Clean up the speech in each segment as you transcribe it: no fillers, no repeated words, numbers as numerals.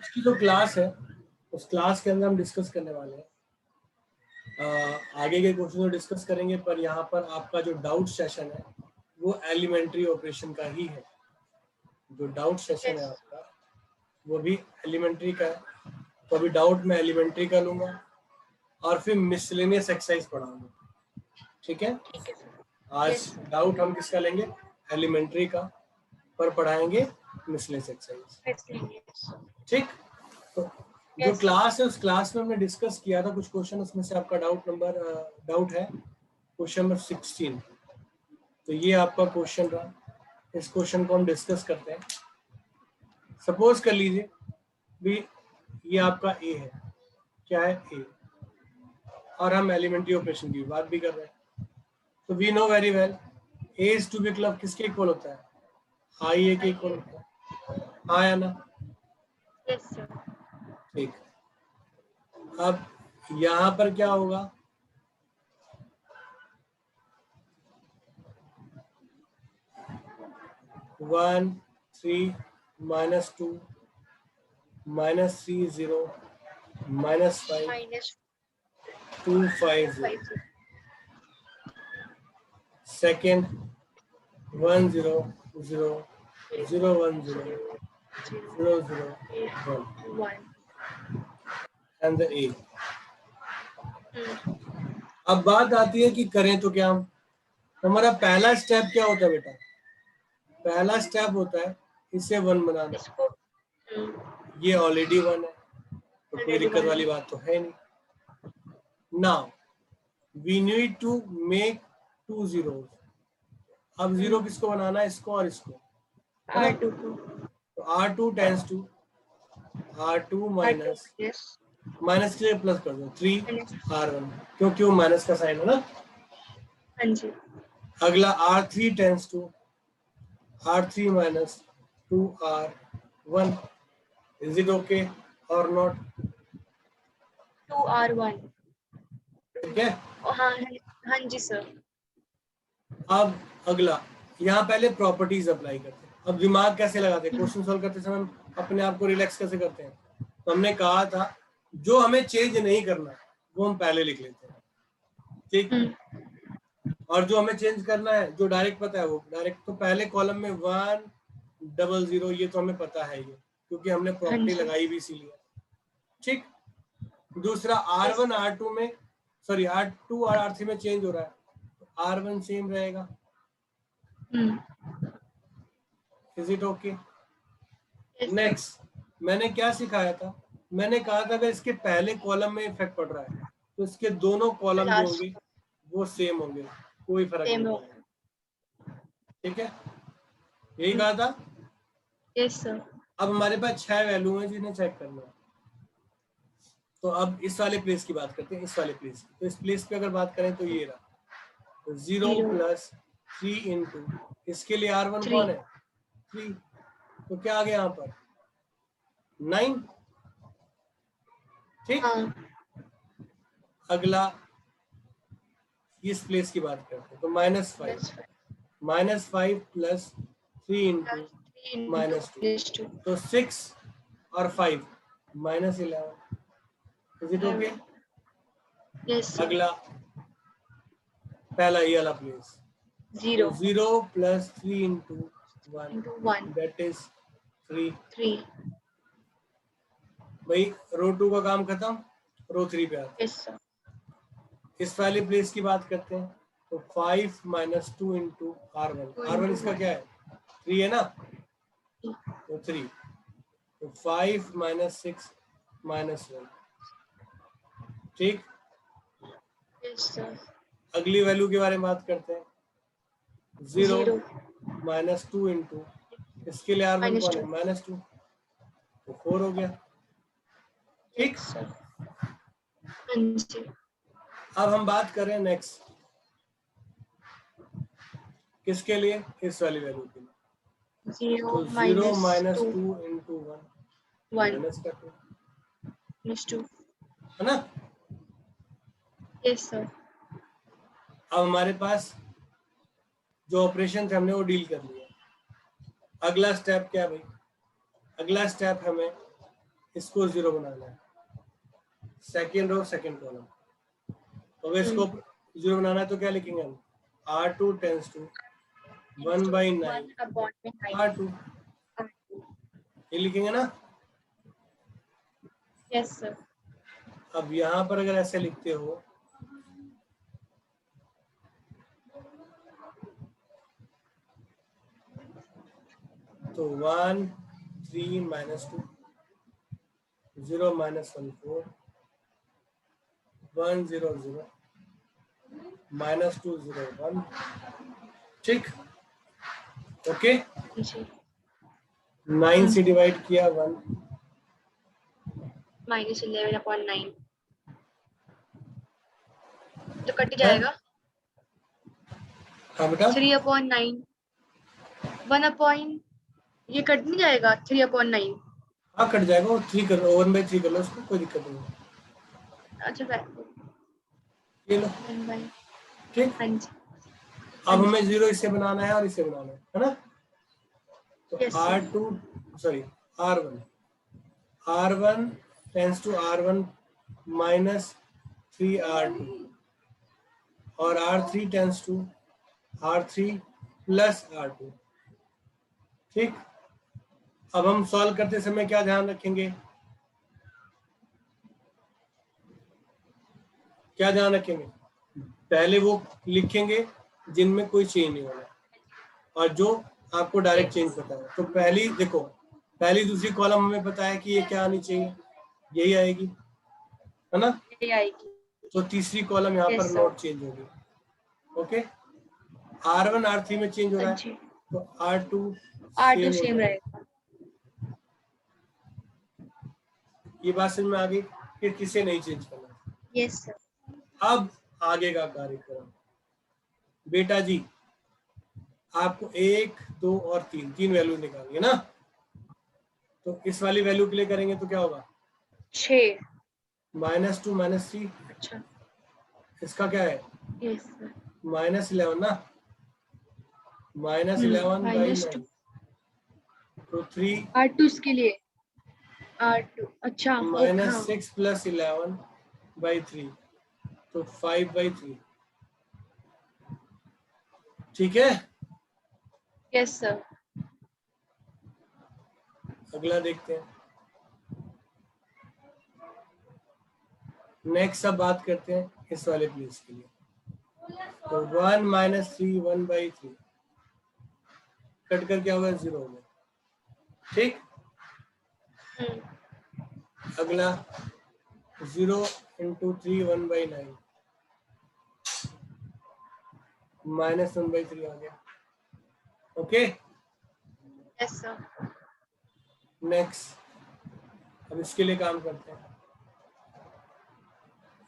आज की जो क्लास है उस क्लास के अंदर हम डिस्कस करने वाले हैं आगे के क्वेश्चन को डिस्कस करेंगे, पर यहाँ पर आपका जो डाउट सेशन है वो एलिमेंट्री ऑपरेशन का ही है। जो डाउट सेशन है आपका वो भी एलिमेंट्री का है, तो अभी डाउट में एलिमेंट्री का लूंगा और फिर मिसलेनियस एक्सरसाइज पढ़ाऊंगा। ठीक है, आज डाउट हम किसका लेंगे? एलिमेंट्री का, पर पढ़ाएंगे मिसलेनियस एक्सरसाइज। ठीक, तो जो क्लास है उस क्लास में हमने डिस्कस किया था कुछ क्वेश्चन, उसमें से आपका डाउट है क्वेश्चन नंबर 16। तो ये आपका क्वेश्चन रहा, इस क्वेश्चन को हम डिस्कस करते हैं। सपोज कर लीजिए भी ये आपका ए है, क्या है? ए, और हम एलिमेंट्री ऑपरेशन की बात भी कर रहे हैं। तो we know very well A is to B club किसके इक्वल होता है? आई ए के इक्वल होता है, हाँ या ना? Yes sir. ठीक, अब यहाँ पर क्या होगा? One 3 -2 -3 0 -5 2 5 0 second 1 0 0 0 1 0 0 0 1 and the A। अब बात आती है कि करें तो क्या? हमारा पहला स्टेप क्या होता है बेटा? पहला स्टेप होता है इसे 1 बनाना। ये ऑलरेडी 1 है तो कोई दिक्कत वाली बात तो है नहीं। Now we need to make 2 zeros। अब जीरो किसको बनाना है? इसको और इसको। R2 तो R2 tends to R2 minus minus के लिए प्लस कर दो 3R1, क्योंकि वो माइनस का साइन है ना। हाँ जी। अगला R3 tends to R3 minus 2R1। Is it okay और नॉट? 2R1 ठीक है। हाँ हाँ जी सर। अब अगला, यहाँ पहले प्रॉपर्टीज अप्लाई करते हैं। अब दिमाग कैसे लगाते हैं? क्वेश्चन सॉल्व करते समय हम अपने आप को रिलैक्स कैसे करते हैं? तो हमने कहा था जो हमें चेंज नहीं करना वो हम पहले लिख लेते हैं, ठीक। और जो हमें चेंज करना है, जो डायरेक्ट पता है वो डायरेक्ट। तो पहले कॉलम में 1 0 0 ये तो हमें पता है, ये क्योंकि हमने प्रॉपर्टी लगाई भी इसीलिए, ठीक। दूसरा R1 R2 में सॉरी R2 और R3 में चेंज हो रहा है, तो R1 सेम रहेगा। Is it okay? नेक्स्ट, मैंने क्या सिखाया था? मैंने कहा था अगर इसके पहले कॉलम में इफेक्ट पड़ रहा है तो इसके दोनों कॉलम जो होंगे वो सेम होंगे, कोई फर्क नहीं पड़ेगा, ठीक है। यही कहा था। Yes sir. अब हमारे पास 6 वैल्यू है जिन्हें चेक करना है। तो अब इस वाले प्लेस की बात करते हैं, इस वाले प्लेस की। तो इस प्लेस पे अगर बात करें तो ये रहा 0 + 3 इंटू, इसके लिए R1 कौन है? 3। तो क्या आ गया यहाँ पर? 9, ठीक। अगला इस प्लेस की बात करते हैं, तो -5 + 3 इंटू -2, तो 6 और 5 -11। Is it okay? यस। अगला पहला ये वाला प्लेस 0 + 3 इंटू 1 दैट इज 3। भाई रो 2 का काम खत्म, रो 3 पे आते हैं। इस वाले प्लेस की बात करते हैं, तो 5 - 2 इंटू R1 इसका क्या है? 3 है ना, तो 3। तो 5 - 6 - 1, ठीक। अगली वैल्यू के बारे में बात करते हैं, 0 - 2 इंटू, इसके लिए R1 कौन है? -2, तो 4 हो गया, ठीक। अब हम बात कर रहे हैं नेक्स्ट, किसके लिए? इस वाली वैल्यू के लिए। तो 0 - 2 इंटू 1 -2 है ना। Yes sir. अब हमारे पास जो ऑपरेशन थे हमने वो डील कर लिया। अगला स्टेप क्या है भाई? अगला स्टेप हमें इसको 0 बनाना है, सेकेंड रो सेकेंड कॉलम। तो अगर इसको 0 बनाना है तो क्या लिखेंगे हम, R2 टेंस टू 1/9 R2, ये लिखेंगे ना। Yes sir. अब यहाँ पर अगर ऐसे लिखते हो तो 1 3 -2 0 -1 4 1 0 0 -2 0 1, ठीक। ओके, 9 से डिवाइड किया 1, -11/9 तो कट जाएगा। हाँ बेटा 3/9 1 ये कट नहीं जाएगा 3/9। हाँ कट जाएगा, वो 3 कर लो, 1/3 कर लो उसको, कोई दिक्कत नहीं। अच्छा ये लो, 1/, ठीक। हाँ जी। अब हमें 0 इसे बनाना है और इसे बनाना है ना। तो Yes, R2 sorry R1 tends to R1 -3 R2 और R3 tends to R3 plus R2, ठीक। अब हम सॉल्व करते समय क्या ध्यान रखेंगे, क्या ध्यान रखेंगे, पहले वो लिखेंगे जिनमें कोई चेंज नहीं होना और जो आपको डायरेक्ट चेंज पता है। तो पहली देखो, पहली दूसरी कॉलम हमें पता है कि ये क्या आनी चाहिए, यही आएगी, है ना। ये आएगी। तो तीसरी कॉलम यहाँ Yes, पर sir. नॉट चेंज होगी। ओके, R1 R3 में चेंज हो रहा है तो R2 R2 सेम सेम रहेगा। ये बात समझ में आ गई, फिर किसे नहीं चेंज करना। Yes sir. अब आगे का कार्यक्रम बेटा जी, आपको 1 2 और 3 वैल्यू निकालनी है ना। तो इस वाली वैल्यू के लिए करेंगे तो क्या होगा, 6 -2 -3, अच्छा इसका क्या है यस सर -11 ना, -11/9 तो 3 R2 इसके लिए R2 अच्छा -6 + 11/3 तो 5/3, ठीक है। Yes sir. अगला देखते हैं, नेक्स्ट अब बात करते हैं इस वाले प्लेस के लिए। तो 1 - 3 1/3 कट कर क्या होगा 0 होगा, ठीक। अगला 0 × 3 1/9 -1/3 आ गया। Okay yes sir. नेक्स्ट अब इसके लिए काम करते हैं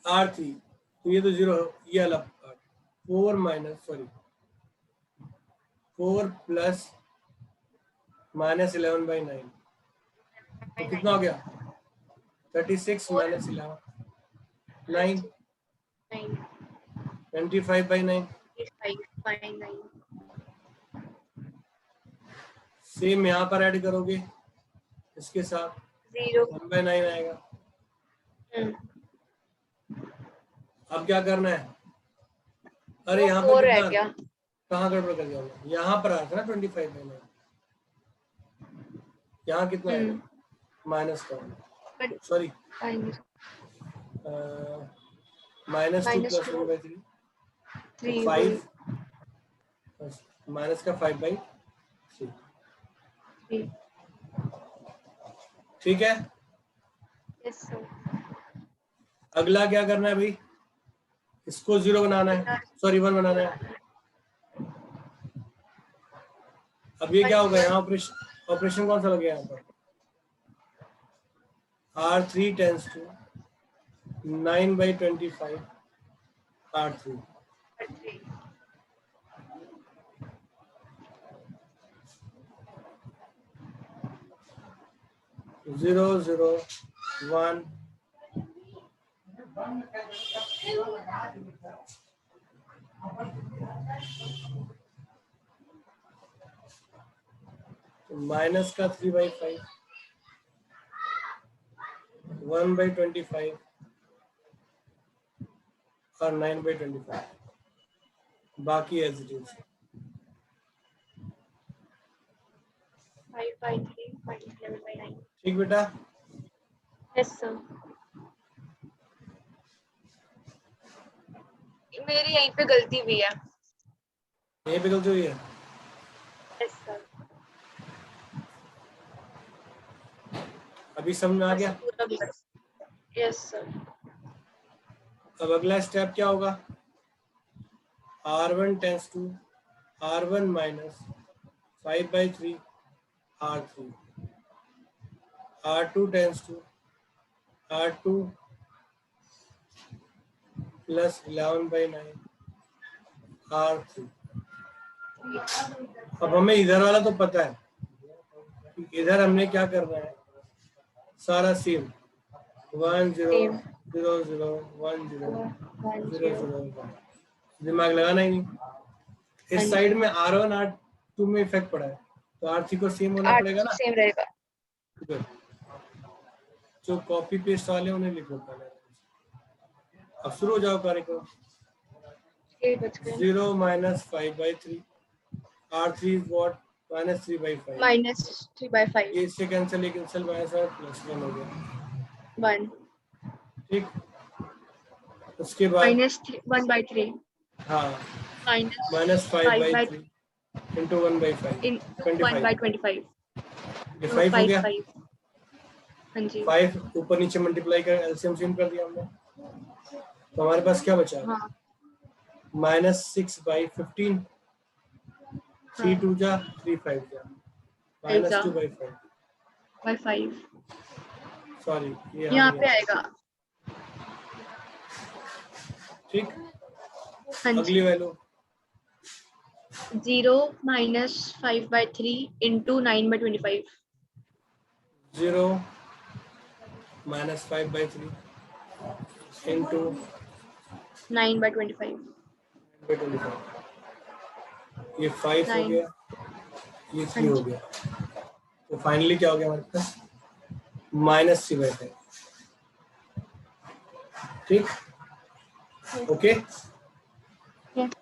R3, तो ये तो 0, ये अलग पार्ट 4 प्लस -11/9 तो कितना हो गया 36 - 11 9 25/9 सेम यहाँ पर ऐड करोगे इसके साथ 1/9 आएगा। अब क्या करना है, अरे यहाँ पर कितना, कहाँ गड़बड़ कर दिया, यहाँ पर आया था ना 25/9, यहाँ कितना आएगा माइनस का, सॉरी -2 + 1/3 तो 5 माइनस का 5/3, ठीक है। Yes sir. अगला क्या करना है भाई, इसको 0 बनाना है, सॉरी 1 बनाना है। अब ये क्या होगा, यहाँ ऑपरेशन कौन सा लग गया यहाँ पर, R3 tends to 9/25 R3 0 0 1 minus का 3/5 1/25 और 9/25, बाकी एज इट इज। 5/3 minus 11/9. ठीक बेटा, Yes sir. मेरी यहीं पे गलती भी है। यहीं पे गलती हुई है। Yes sir. अभी समझ में आ गया। Yes sir. अब अगला स्टेप क्या होगा, R1 tends to R1 minus 5/3 R3, R2 tends to R2 plus 11/9 R3। अब हमें इधर वाला तो पता है, इधर हमने क्या करना है, सारा सेम 1 0 0 0 1 0 0 0 1, दिमाग लगाना ही नहीं। इस साइड में R1 R2 में इफेक्ट पड़ा है, तो R3 को सेम होना पड़ेगा ना। सेम रहेगा। जो कॉपी पेस्ट वाले उन्हें लिखो पहले। अब शुरू हो जाओ कार्यक्रम। 0 minus 5/3 R3 is what, minus 3/5 minus 3/5 ये इससे कैंसिल, ये कैंसिल, माइनस और प्लस 1 हो गया 1 ठीक। उसके बाद minus 1/3 हाँ minus 5/3 into 1/5 in 1/25 ये 5 हो गया। 5 हाँ जी 5 ऊपर नीचे मल्टीप्लाई कर एलसीएम सेम कर दिया हमने, तो हमारे पास क्या बचा, हाँ minus 6/15 3 2 जा 3 5 जा minus 2/5 सॉरी ये यहाँ पे आएगा। ठीक। हाँ जी अगली value 0 minus 5/3 into 9/25 0 minus 5/3 into 9/25 ये 5 हो गया, ये 3 हो गया, तो फाइनली क्या हो गया हमारे पास, -3/5 ठीक। Okay Yes.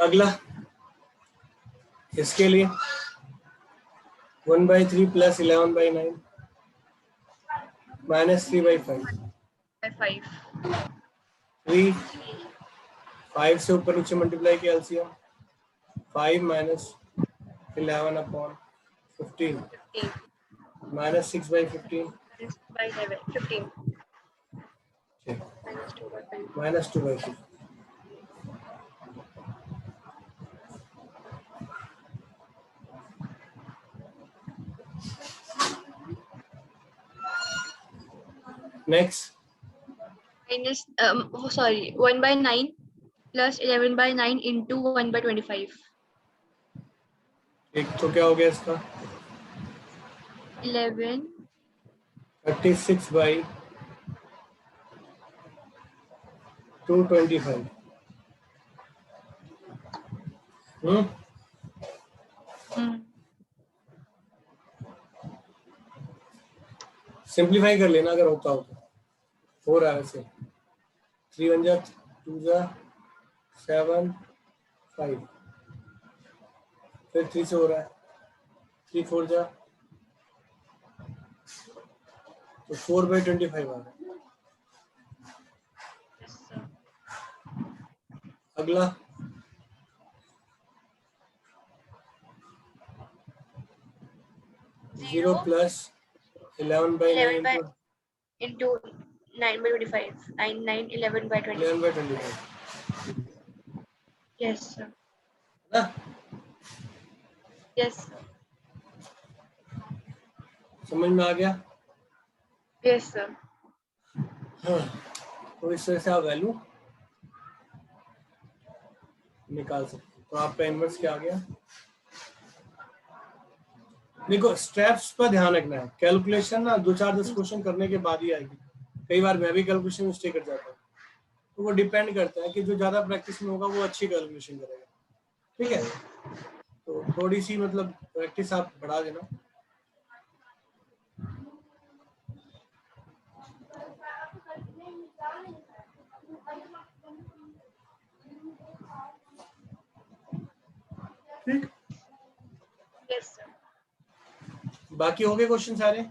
अगला इसके लिए 1/3 प्लस 11/9 minus 3/5 3 5 से ऊपर नीचे मल्टीप्लाई किया LCM 5 minus 11/15 minus 6/15 minus 2/5 next minus sorry 1/9 plus 11/9 into 1/25 एक तो क्या हो गया इसका 11 36/225 सिंप्लीफाई कर लेना अगर होता हो तो, हो रहा है वैसे 3 1 जा 2 जा 7 5 फिर 3 से हो रहा है 3 4 जा तो 4/25 आ रहा है। अगला 0 plus 11/9 into 9/25 9 11/25 11/25 yes sir ना। yes sir समझ में आ गया। yes sir हाँ तो इस तरह से आप वैल्यू निकाल सकते हो। तो आपका इनवर्स क्या आ गया, देखो स्टेप्स पर ध्यान रखना है, कैलकुलेशन ना 2-4-10 क्वेश्चन करने के बाद ही आएगी, कई बार मैं भी कैलकुलेशन मिस्टेक कर जाता हूँ, तो वो डिपेंड करता है कि जो ज्यादा प्रैक्टिस में होगा वो अच्छी कैलकुलेशन करेगा ठीक है। तो थोड़ी सी मतलब प्रैक्टिस आप बढ़ा देना। ठीक, यस सर। बाकी हो गए क्वेश्चन सारे?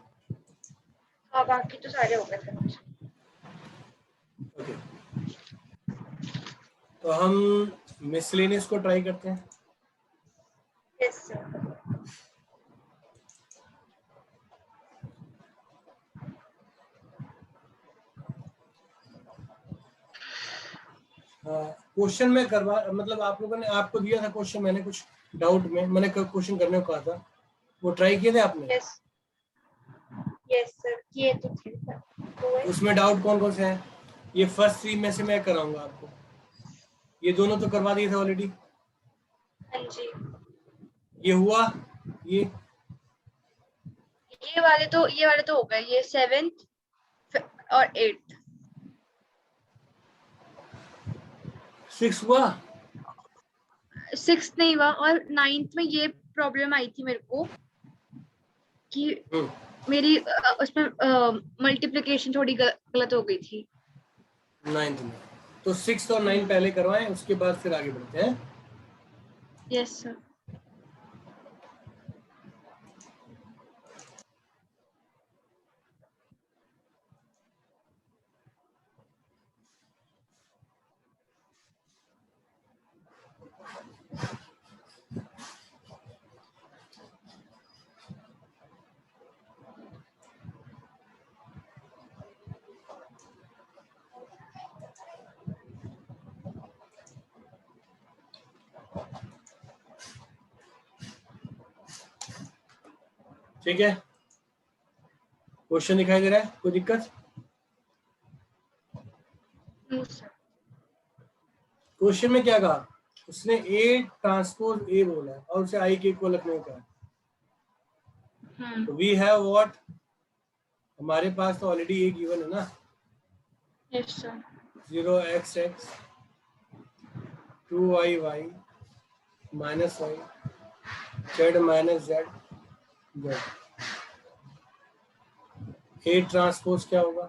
हाँ बाकी तो सारे हो गए थे। ओके, तो हम मिसलेनियस को ट्राई करते हैं। Yes sir. क्वेश्चन में करवा मतलब आप लोगों ने, आपको दिया था क्वेश्चन, मैंने कुछ डाउट में मैंने क्वेश्चन करने को कहा था, वो ट्राई किए थे आपने? यस यस सर किए तो थे सर। तो उसमें डाउट कौन कौन से हैं? ये फर्स्ट 3 में से मैं कराऊंगा आपको, ये दोनों तो करवा दिए थे ऑलरेडी। हाँ जी, ये हुआ, ये ये वाले तो हो गए, ये 7th और 8th। 6 हुआ? 6th नहीं हुआ, और 9th में ये प्रॉब्लम आई थी मेरे को कि मेरी उसमें मल्टीप्लिकेशन थोड़ी गलत हो गई थी। 9th में तो 6 और 9 पहले करवाएं, उसके बाद फिर आगे बढ़ते हैं। Yes sir. ठीक है, क्वेश्चन दिखाई दे रहा है? कोई दिक्कत? क्वेश्चन में क्या कहा उसने? ए ट्रांसपोज ए बोला है और उसे आई के इक्वल रखने को कहा। तो वी हैव व्हाट, हमारे पास तो ऑलरेडी ए गिवन है ना। Yes sir. 0x(x) 2y(y) minus y z minus z z। A transpose क्या होगा?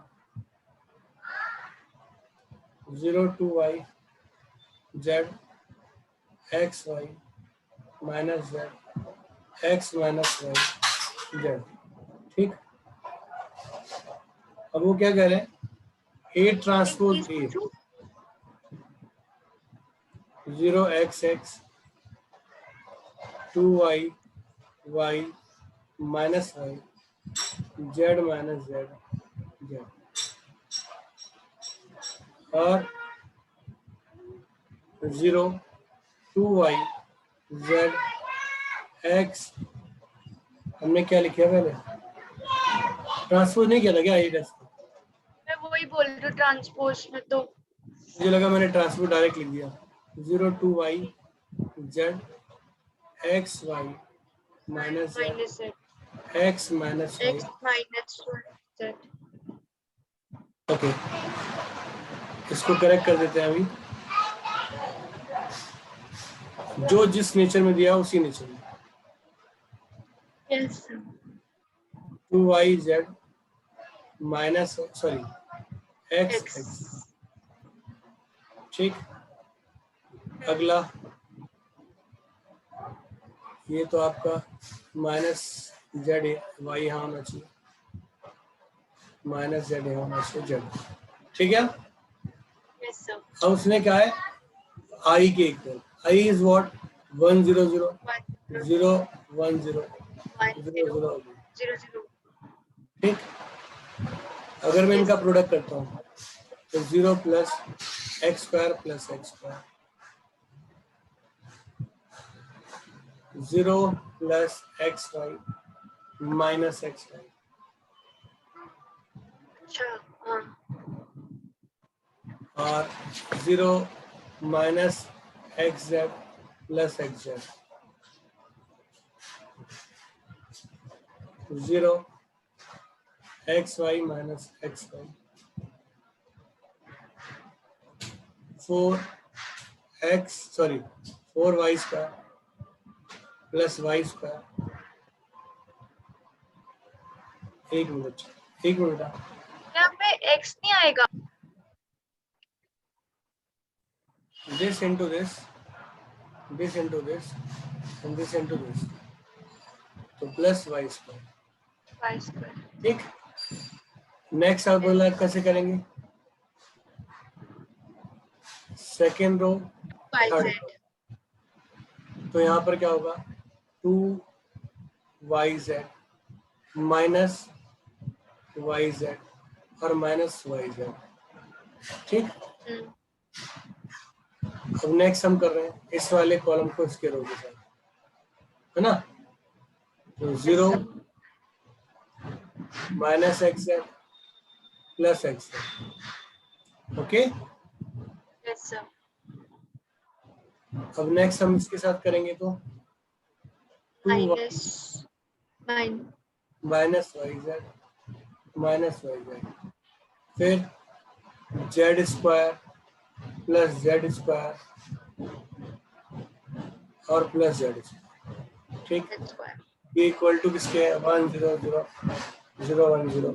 0 2y z xy minus z x minus y z। ठीक, अब वो क्या कह रहे हैं? A transpose A 0x(x) 2y(y) minus y z minus z z। और 0 2y z x, हमने क्या लिखा पहले? ट्रांसपोज नहीं किया था क्या ए टेस्ट? मैं वही बोल रही हूँ, ट्रांसपोज में तो मुझे लगा मैंने ट्रांसपोज डायरेक्ट लिख दिया। 0 2y z xy minus z x minus y। x minus z। Okay, इसको करेक्ट कर देते हैं अभी, जो जिस नेचर में दिया उसी नेचर में। Yes 2y z minus sorry x x। ठीक, अगला ये तो आपका माइनस जेड वाई यहाँ होना चाहिए, माइनस जेड यहाँ होना चाहिए जेड। ठीक है, यस सर। अब उसने क्या है? आई के इक्वल, आई इज व्हाट? 1 0 0 0 1 0 0 0। ठीक, अगर मैं इनका प्रोडक्ट करता हूँ तो 0 plus x square plus x square, 0 plus x y minus x y. और 0 minus x z plus x z, 0 x y minus x y, 4 y square plus y square, एक minute यहाँ पे x नहीं आएगा। this into this and this into this, तो plus y square, y square. ठीक। Next आप बोला कैसे करेंगे, second row y third z। Row, तो यहाँ पर क्या होगा 2yz माइनस yz और माइनस yz, ठीक। अब नेक्स्ट हम कर रहे हैं इस वाले कॉलम को इसके रो के साथ, है ना। तो 0 minus x plus x, okay. Yes sir. अब नेक्स्ट हम इसके साथ करेंगे तो 2 माइनस वाई जेड, फिर Z square plus Z square और प्लस जेड स्क्वायर, ठीक। ये इक्वल टू किसके है 1 0 0 0 1 0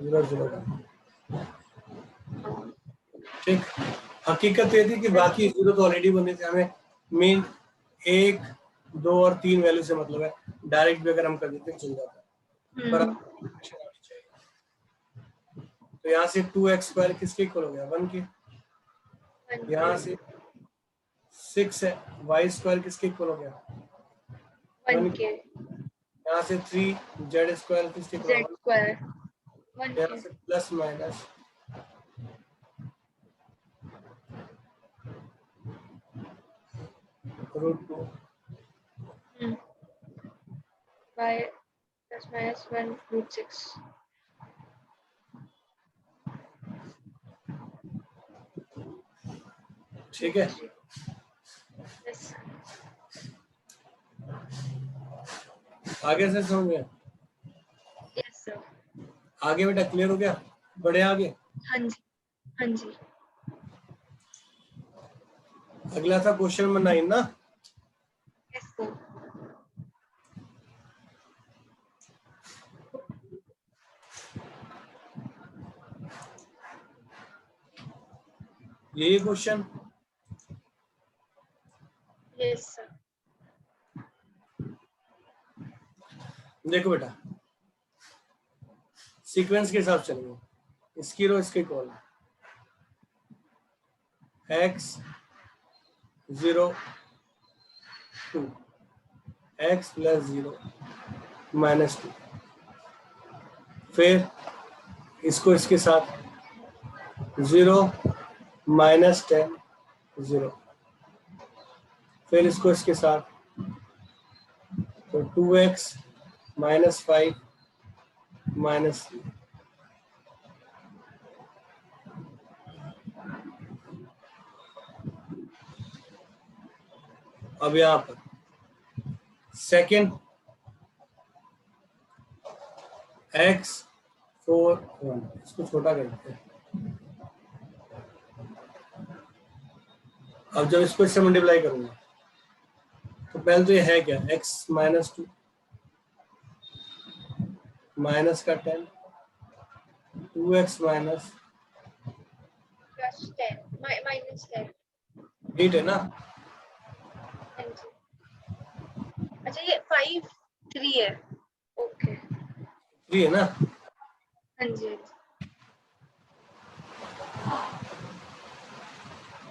0 0 1, ठीक। हकीकत ये थी कि बाकी जीरो तो ऑलरेडी बने थे, हमें मेन 1 2 और 3 वैल्यू से मतलब है, डायरेक्ट भी अगर हम कर देते चल जाता है, पर तो यहाँ से 2x स्क्वायर किसके इक्वल हो गया 1 के, यहाँ से 6 है y स्क्वायर किसके इक्वल हो गया 1 के, यहाँ से 3 z स्क्वायर किसके इक्वल हो गया, यहाँ से plus minus √2 by plus minus 1 √6। ठीक है। यस आगे से समझ गए, यस सर। आगे बेटा क्लियर हो गया, बढ़े आगे। हाँ जी हाँ जी। अगला था क्वेश्चन नंबर 9 ना। Yes sir. यही क्वेश्चन, यस सर। देखो बेटा सीक्वेंस के हिसाब से चलेंगे, इसकी रो इसके call x 0 2 x plus 0 minus 2, फिर इसको इसके साथ 0 माइनस 10 0, फिर इसको इसके साथ तो 2x माइनस 5 माइनस 3, अब यहाँ पर सेकेंड x 4 1, इसको छोटा कर देते हैं। अब जब इसको इससे मल्टीप्लाई करूंगा तो पहले तो ये है क्या x माइनस 2 माइनस का 10 2x माइनस प्लस 10 माइनस 10 8 है ना। अच्छा ये 5 3 है, ओके 3 है ना। हाँ जी।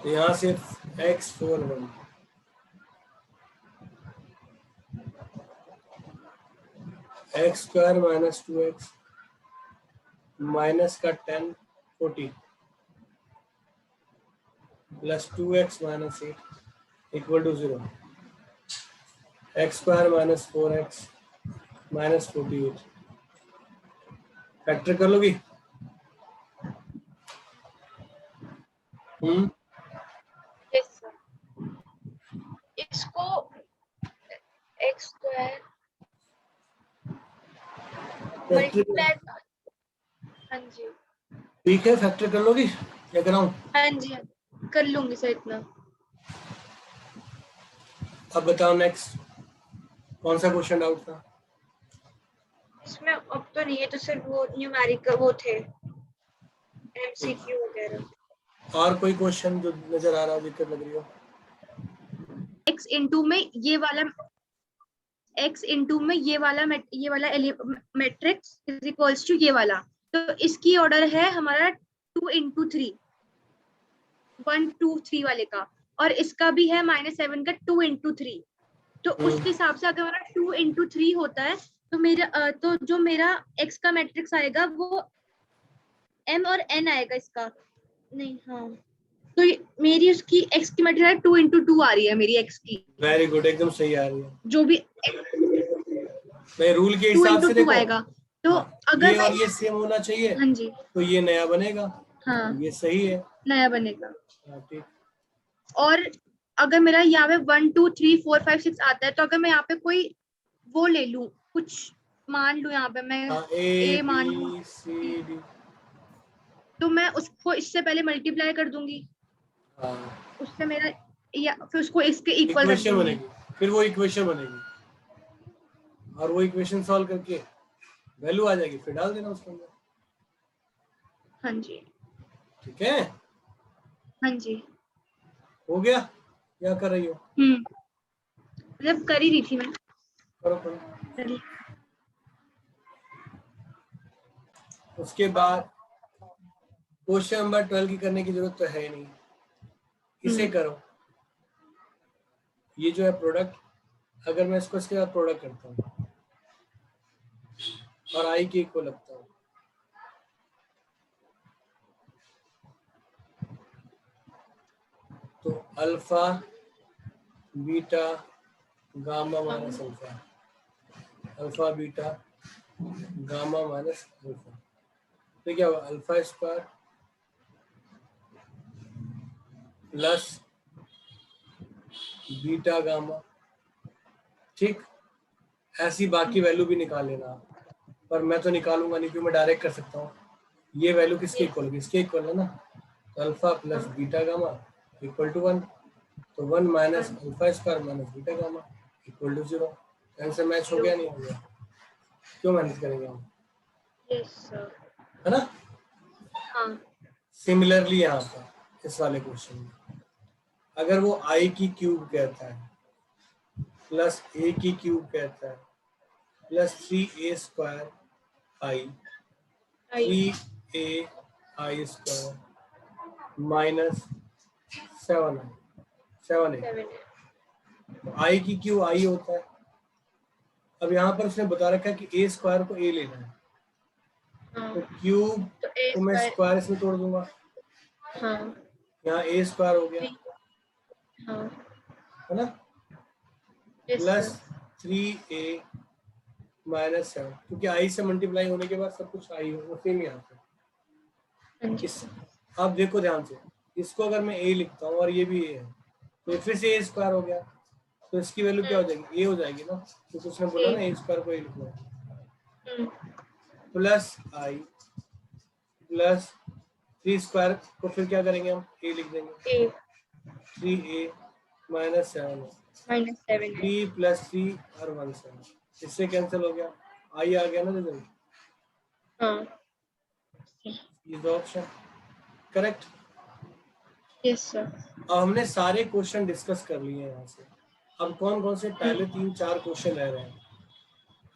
तो यहाँ से x 4 1 x square minus 2x minus का 10 40 plus 2x minus 8 equal to 0, x square minus 4x minus 48, factor कर लोगी। Yes sir. इसको x स्क्वायर मल्टीप्लाई, हाँ जी ठीक है, फैक्टर कर लोगी क्या कराऊं। हाँ जी कर लूंगी सर इतना। अब बताओ नेक्स्ट। कौन सा क्वेश्चन डाउट था? इसमें अब तो नहीं है, तो सिर्फ वो न्यूमेरिकल वो थे, एमसीक्यू वगैरह। और कोई क्वेश्चन जो नजर आ रहा हो, दिक्कत लग रही हो? x इनटू में ये वाला मैट्रिक्स इज इक्वल्स टू ये वाला, तो इसकी ऑर्डर है हमारा 2 into 3, 1 2 3 वाले का, और इसका भी है -7 का 2 into 3। तो उसके हिसाब से अगर हमारा 2 into 3 होता है, तो मेरा तो जो मेरा x का मैट्रिक्स आएगा वो m और n आएगा इसका, नहीं हाँ, तो मेरी उसकी x की मैट्रिक्स है 2 into 2 आ रही है मेरी x की। वेरी गुड, एकदम सही आ रही है। जो भी मैं रूल के 2 हिसाब into से 2 देखो, आएगा, तो हाँ, अगर ये और ये सेम होना चाहिए, हाँ जी, तो ये नया बनेगा। हाँ ये सही है। नया बनेगा। हाँ, ठीक। और अगर मेरा यहाँ पे 1 2 3 4 5 6 आता है, तो अगर मैं यहाँ पे कोई वो ले लूं, कुछ मान लूं, यहाँ पे मैं हाँ, a A मान लूं, B C D। तो मैं उसको इससे पहले मल्टीप्लाई कर दूंगी, हाँ, उससे मेरा, या फिर उसको इसके इक्वल रख इक्वेशन दूंगी। बनेगी, फिर वो इक्वेशन बनेगी, और वो इक्वेशन सॉल्व करके वैल्यू आ जाएगी, फिर डाल देना उसके अंदर। हाँ जी, ठीक है, हाँ जी। हो गया? क्या कर रही हो? मतलब कर ही रही थी मैं। करो करो। चलिए। उसके बाद क्वेश्चन नंबर 12 की करने की जरूरत तो है ही नहीं, इसे करो। ये जो है प्रोडक्ट, अगर मैं इसको इसके बाद प्रोडक्ट करता हूँ और आई के इक्वल लगता हूँ, तो alpha beta gamma minus alpha, alpha beta gamma minus alpha, तो क्या हुआ? Alpha square plus beta gamma. ठीक, ऐसी बाकी वैल्यू भी निकाल लेना आप, पर मैं तो निकालूंगा नहीं, क्योंकि मैं डायरेक्ट कर सकता हूँ। ये वैल्यू किसके इक्वल होगी? इसके इक्वल है ना, तो alpha plus beta gamma equal to 1, तो 1 minus alpha square minus beta gamma equal to 0। Answer match हो गया? नहीं हो गया? क्यों मेहनत करेंगे हम, यस सर। है ना? हाँ। सिमिलरली यहाँ पर इस वाले क्वेश्चन में, अगर वो आई की क्यूब कहता है प्लस ए की क्यूब कहता है प्लस 3a स्क्वायर आई 3a आई स्क्वायर माइनस 7a, तो आई की क्यू आई होता है। अब यहाँ पर उसने बता रखा है कि a स्क्वायर को a लेना है, तो क्यूब को मैं स्क्वायर इसमें तोड़ दूंगा, यहाँ a स्क्वायर हो गया, है ना, प्लस 3a माइनस 7, क्योंकि आई से मल्टीप्लाई होने के बाद सब कुछ आई हो, सेम ही आता है। आप देखो ध्यान से, इसको अगर मैं a लिखता हूँ और ये भी a है, तो फिर से a स्क्वायर हो गया, तो इसकी वैल्यू क्या हो जाएगी? a हो जाएगी ना, क्योंकि उसने बोला ना a स्क्वायर को a लिखना है, प्लस आई प्लस 3 स्क्वायर को फिर क्या करेंगे हम? a लिख देंगे, 3a माइनस 7 3 प्लस 3 और 1 7, इससे कैंसिल हो गया, आई आ गया ना रिजल्ट। ये दो ऑप्शन करेक्ट। Yes sir. अब हमने सारे क्वेश्चन डिस्कस कर लिए हैं यहाँ से, अब कौन कौन से पहले 3-4 क्वेश्चन रह रहे हैं।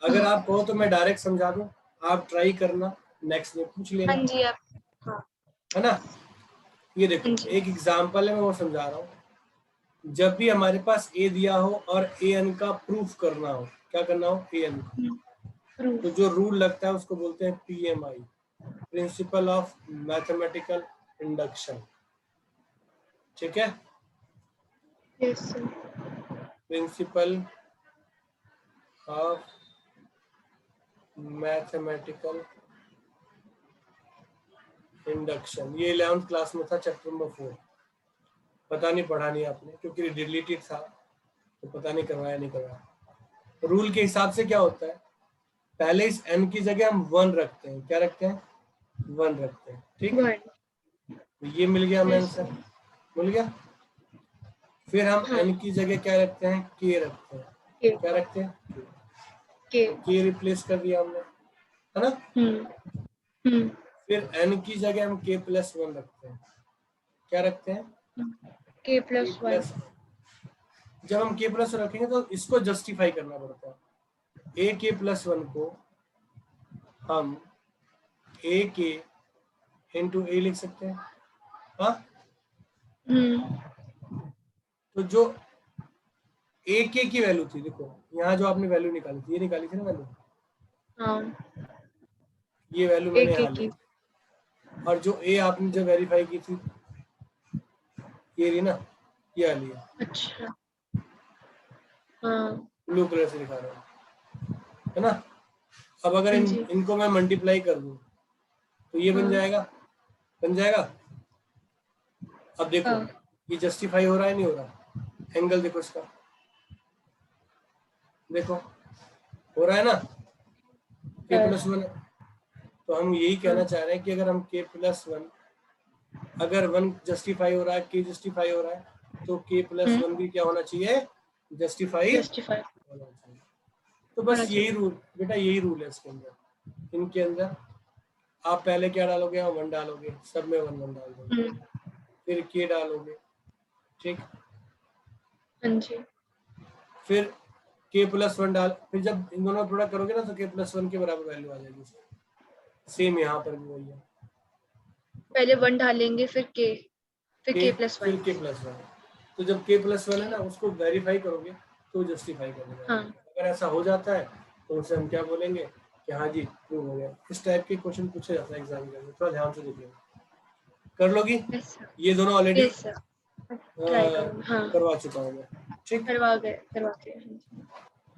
अगर आप कहो तो मैं डायरेक्ट समझा दूं, आप ट्राई करना, नेक्स्ट में पूछ लेना। हाँ जी, आप है ना? ये देखो एक एग्जांपल है, मैं वो समझा रहा हूँ। जब भी हमारे पास ए दिया हो और ए एन का प्रूफ करना हो, क्या करना हो? ए एन का, तो जो रूल लगता है उसको बोलते हैं PMI, principle of mathematical induction. ठीक है, yes sir. Principle of mathematical induction, ये 11th क्लास में था, चैप्टर नंबर 4। पता नहीं पढ़ा नहीं आपने, क्योंकि डिलीटेड था, तो पता नहीं करवाया नहीं करवाया। रूल के हिसाब से क्या होता है, पहले इस n की जगह हम 1 रखते हैं। क्या रखते हैं? 1 रखते हैं। ठीक, तो ये मिल गया हमें आंसर, मिल गया। फिर हम n की जगह क्या रखते हैं? k रखते हैं। के क्या रखते हैं? के रिप्लेस कर दिया हमने, है ना। फिर n की जगह हम k+1 रखते हैं। क्या रखते हैं? k+1। जब हम k+1 रखेंगे तो इसको जस्टिफाई करना पड़ता है। ak+1 को हम ak into a लिख सकते हैं। हाँ, तो जो ak की वैल्यू थी, देखो यहाँ जो आपने वैल्यू निकाली थी, ये निकाली थी ना वैल्यू, ये वैल्यू मैंने यहाँ ली। और जो a आपने जब वेरीफाई की थी, ये रही ना, ये वाली है। अच्छा, ब्लू कलर से दिखा रहा हूँ, है ना। अब अगर इनको मैं मल्टीप्लाई कर दूं तो ये बन जाएगा, अब देखो ये जस्टिफाई हो रहा है नहीं हो रहा? एंगल देखो इसका, देखो हो रहा है ना, k+1। तो हम यही कहना चाह रहे हैं कि अगर हम k+1, अगर 1 जस्टिफाई हो रहा है, k जस्टिफाई हो रहा है, तो k+1 भी क्या होना चाहिए? जस्टिफाई होना चाहिए। तो बस यही रूल बेटा, यही रूल है इसके अंदर। इनके अंदर आप पहले क्या डालोगे? 1 डालोगे, सब में 1 1 डाल दोगे, फिर k डालोगे, ठीक। फिर k+1 डाल, फिर जब इन दोनों प्रोडक्ट करोगे ना तो k+1 के बराबर वैल्यू आ जाएगी। सेम यहाँ पर भी वही है, पहले 1 डालेंगे, फिर k+1। फिर k+1। तो जब k+1 है ना, उसको वेरीफाई करोगे तो जस्टिफाई करोगे। अगर ऐसा हो जाता है तो उसे हम क्या बोलेंगे कि हाँ जी प्रूव हो गया। इस टाइप के क्वेश्चन पूछे जाता है एग्जाम में, थोड़ा ध्यान से देखिएगा। कर लोगी? ये दोनों ऑलरेडी करवा चुका हूँ मैं, ठीक। करवा के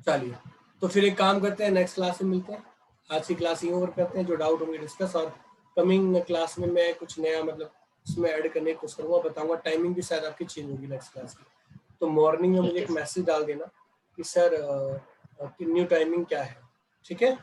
चलिए, तो फिर एक काम करते हैं, नेक्स्ट क्लास में मिलते हैं। आज की क्लास यहीं ओवर करते हैं, जो डाउट होंगे डिस्कस, और कमिंग क्लास में मैं कुछ नया मतलब इसमें ऐड करने की कोशिश करूँगा, बताऊंगा। टाइमिंग भी शायद आपकी चेंज होगी नेक्स्ट क्लास की, तो मॉर्निंग में मुझे एक मैसेज डाल देना कि सर न्यू टाइमिंग क्या है, ठीक है।